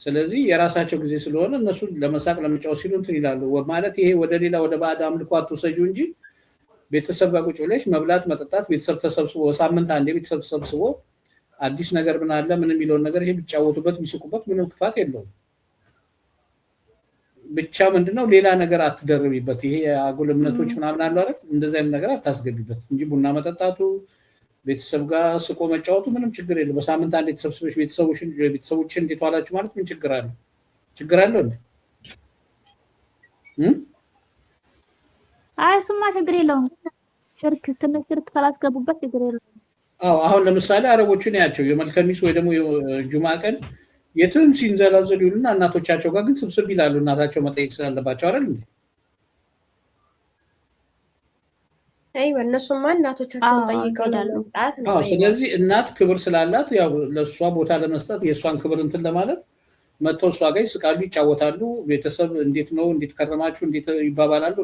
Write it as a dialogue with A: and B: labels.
A: ስለዚህ የራሳቸው ጊዜ ስለሆነ እነሱ ለመሳቅ ለመጫወት ሲሉ እንትን ይላሉ ማለት ይሄ ወደ ሌላ ወደ ባዕድ አምልኮ አትውሰጂው እንጂ ቤተሰብ ጋር ቁጭ ብለሽ መብላት መጠጣት ቤተሰብ ተሰብስቦ ሳምንት አንዴ ቤተሰብ ተሰብስቦ አዲስ ነገር ምን አለ ምን የሚለውን ነገር ይሄ ቢጫወቱበት ቢስቁበት ምንም ክፋት የለውም። ብቻ ምንድነው ሌላ ነገር አትደርቢበት። ይሄ አጉል እምነቶች ምናምን አሉ አይደል? እንደዚህ አይነት ነገር አታስገቢበት እንጂ ቡና መጠጣቱ ቤተሰብ ጋር ስቆ መጫወቱ ምንም ችግር የለም። በሳምንት አንዴ ተሰብስበሽ ቤተሰቦችን እንዴት ዋላችሁ ማለት ምን ችግር አለ? ችግር አለው እንዴ?
B: አይ እሱማ ችግር የለውም። ሽርክ ትንሽ ሽርክ ካላስገቡበት ችግር የለውም።
A: አዎ አሁን ለምሳሌ አረቦችን ያቸው የመልከሚስ ወይ ደግሞ የጁማ ቀን የትም ሲንዘላዘሉ ይሉና እናቶቻቸው ጋር ግን ስብስብ ይላሉ። እናታቸው መጠየቅ ስላለባቸው አይደል እንዴ?
C: አይወ እነሱማ እናቶቻቸውን ጠይቀው ለመምጣት ነው።
A: ስለዚህ እናት ክብር ስላላት ያው ለሷ ቦታ ለመስጠት የሷን ክብር እንትን ለማለት መጥተው እሷ ጋር ይስቃሉ፣ ይጫወታሉ። ቤተሰብ እንዴት ነው እንዴት ከረማችሁ እንዴት ይባባላሉ።